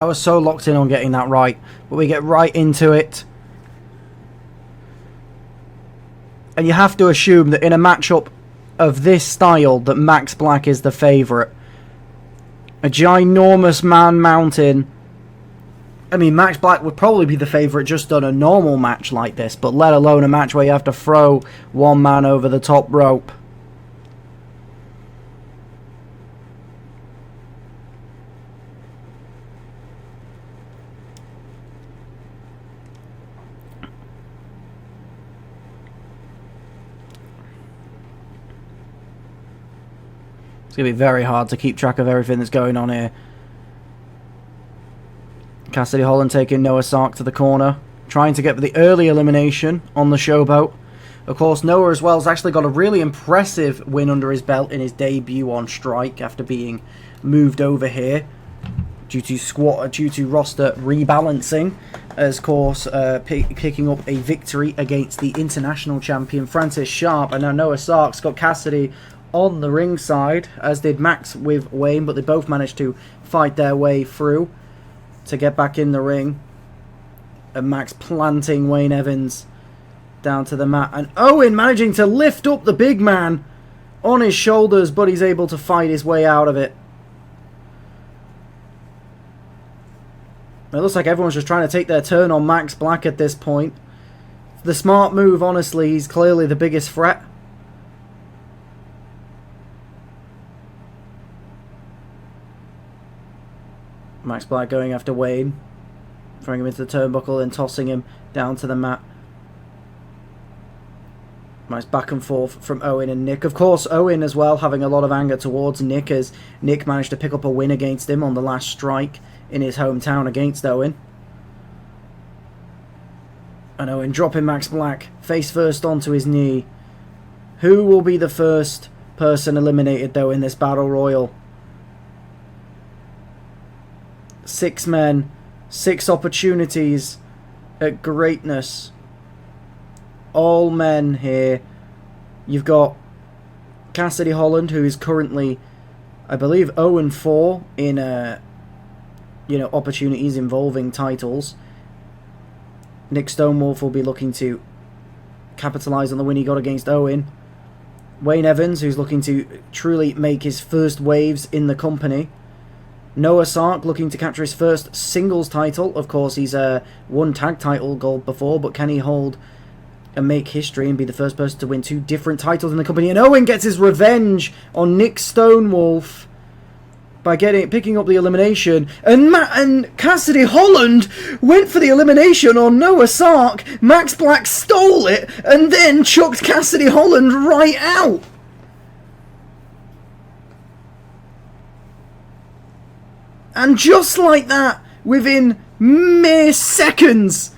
I was so locked in on getting that right, but we get right into it. And you have to assume that in a matchup of this style that Max Black is the favourite. A ginormous man mountain. I mean, Max Black would probably be the favourite just on a normal match like this, but let alone a match where you have to throw one man over the top rope. It's going to be very hard to keep track of everything that's going on here. Cassidy Holland taking Noah Sark to the corner, trying to get the early elimination on the showboat. Of course, Noah as well has actually got a really impressive win under his belt in his debut on Strike after being moved over here due to roster rebalancing. As course, picking up a victory against the international champion Francis Sharp, and now Noah Sark's got Cassidy on the ringside, as did Max with Wayne, but they both managed to fight their way through to get back in the ring. And Max planting Wayne Evans down to the mat, and Owen managing to lift up the big man on his shoulders, but he's able to fight his way out of it. It looks like everyone's just trying to take their turn on Max Black at this point. The smart move, honestly. He's clearly the biggest threat. Max Black going after Wayne, throwing him into the turnbuckle and tossing him down to the mat. Nice back and forth from Owen and Nick. Of course, Owen as well having a lot of anger towards Nick, as Nick managed to pick up a win against him on the last Strike in his hometown against Owen. And Owen dropping Max Black face first onto his knee. Who will be the first person eliminated though in this battle royal? 6 men, 6 opportunities at greatness. All men here. You've got Cassidy Holland, who is currently, I believe, 0-4 in opportunities involving titles. Nick Stonewolf will be looking to capitalise on the win he got against Owen. Wayne Evans, who's looking to truly make his first waves in the company. Noah Sark looking to capture his first singles title. Of course, he's won tag title gold before, but can he hold and make history and be the first person to win 2 different titles in the company? And Owen gets his revenge on Nick Stonewolf by picking up the elimination. And Cassidy Holland went for the elimination on Noah Sark. Max Black stole it and then chucked Cassidy Holland right out. And just like that, within mere seconds,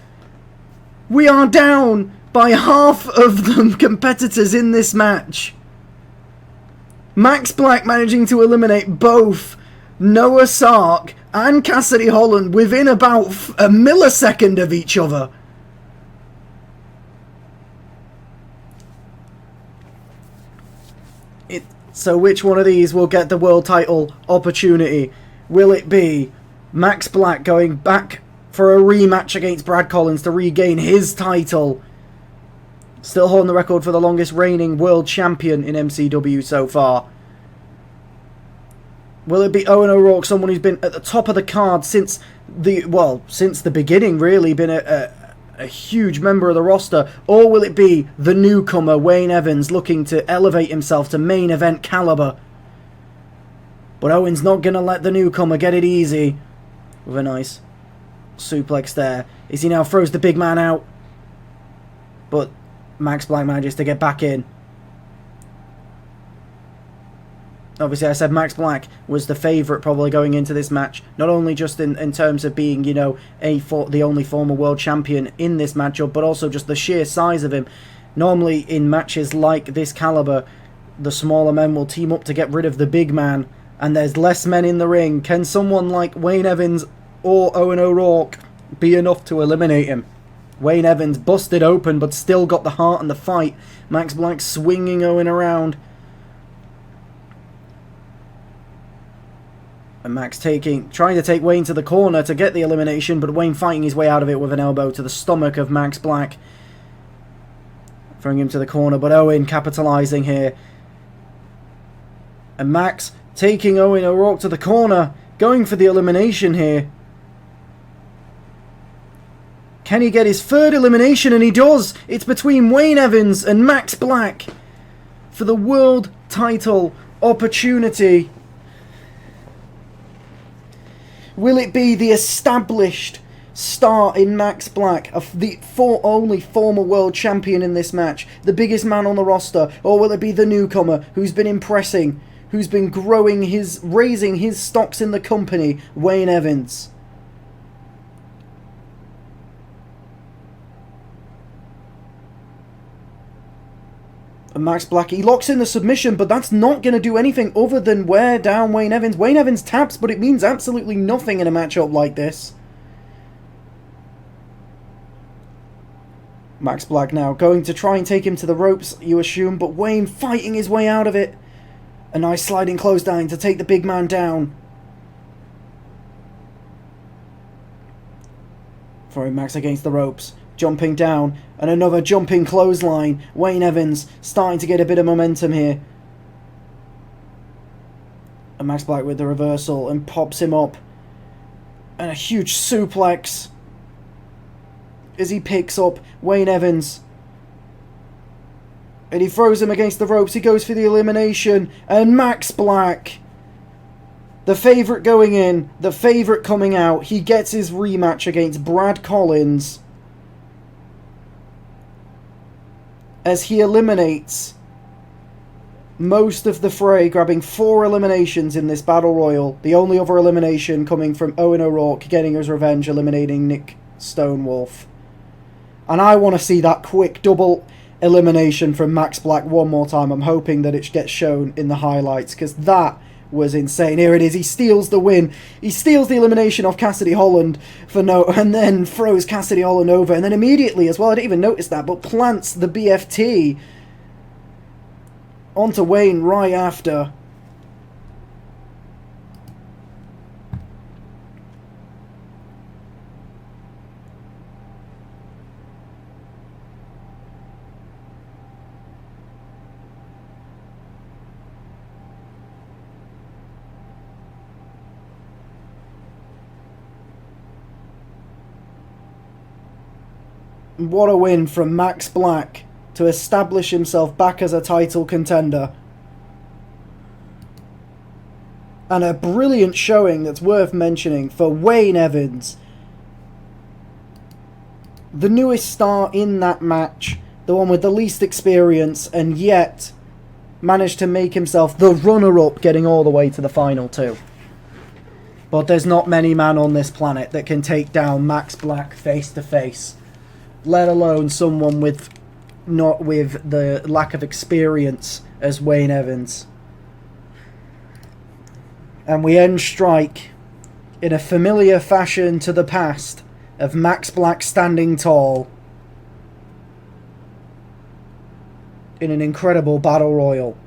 we are down by half of the competitors in this match. Max Black managing to eliminate both Noah Sark and Cassidy Holland within about a millisecond of each other. So which one of these will get the world title opportunity? Will it be Max Black going back for a rematch against Brad Collins to regain his title? Still holding the record for the longest reigning world champion in MCW so far. Will it be Owen O'Rourke, someone who's been at the top of the card since the beginning, really, been a huge member of the roster? Or will it be the newcomer, Wayne Evans, looking to elevate himself to main event caliber? But Owen's not going to let the newcomer get it easy with a nice suplex there. As he now throws the big man out. But Max Black manages to get back in. Obviously, I said Max Black was the favourite probably going into this match. Not only just in terms of being, the only former world champion in this matchup, but also just the sheer size of him. Normally, in matches like this caliber, the smaller men will team up to get rid of the big man, and there's less men in the ring. Can someone like Wayne Evans or Owen O'Rourke be enough to eliminate him? Wayne Evans busted open, but still got the heart and the fight. Max Black swinging Owen around. And Max trying to take Wayne to the corner to get the elimination, but Wayne fighting his way out of it with an elbow to the stomach of Max Black. Throwing him to the corner, but Owen capitalising here. And Max taking Owen O'Rourke to the corner, going for the elimination here. Can he get his third elimination? And he does! It's between Wayne Evans and Max Black for the world title opportunity. Will it be the established star in Max Black, the only former world champion in this match, the biggest man on the roster, or will it be the newcomer who's been impressing, who's been raising his stocks in the company, Wayne Evans? And Max Black, he locks in the submission, but that's not going to do anything other than wear down Wayne Evans. Wayne Evans taps, but it means absolutely nothing in a matchup like this. Max Black now going to try and take him to the ropes, you assume, but Wayne fighting his way out of it. A nice sliding clothesline to take the big man down. Throwing Max against the ropes. Jumping down, and another jumping clothesline. Wayne Evans starting to get a bit of momentum here. And Max Black with the reversal and pops him up. And a huge suplex as he picks up Wayne Evans. And he throws him against the ropes. He goes for the elimination. And Max Black, the favourite going in, the favourite coming out, he gets his rematch against Brad Collins, as he eliminates most of the fray, grabbing 4 eliminations in this Battle Royal. The only other elimination coming from Owen O'Rourke getting his revenge, eliminating Nick Stonewolf. And I want to see that quick double elimination from Max Black one more time. I'm hoping that it gets shown in the highlights, because that was insane. Here it is. He steals the win. He steals the elimination off Cassidy Holland and then throws Cassidy Holland over. And then immediately as well, I didn't even notice that, but plants the BFT onto Wayne right after. What a win from Max Black to establish himself back as a title contender. And a brilliant showing that's worth mentioning for Wayne Evans. The newest star in that match, the one with the least experience, and yet managed to make himself the runner-up, getting all the way to the final two. But there's not many men on this planet that can take down Max Black face to face, let alone someone with the lack of experience as Wayne Evans. And we end Strike in a familiar fashion to the past of Max Black standing tall in an incredible battle royal.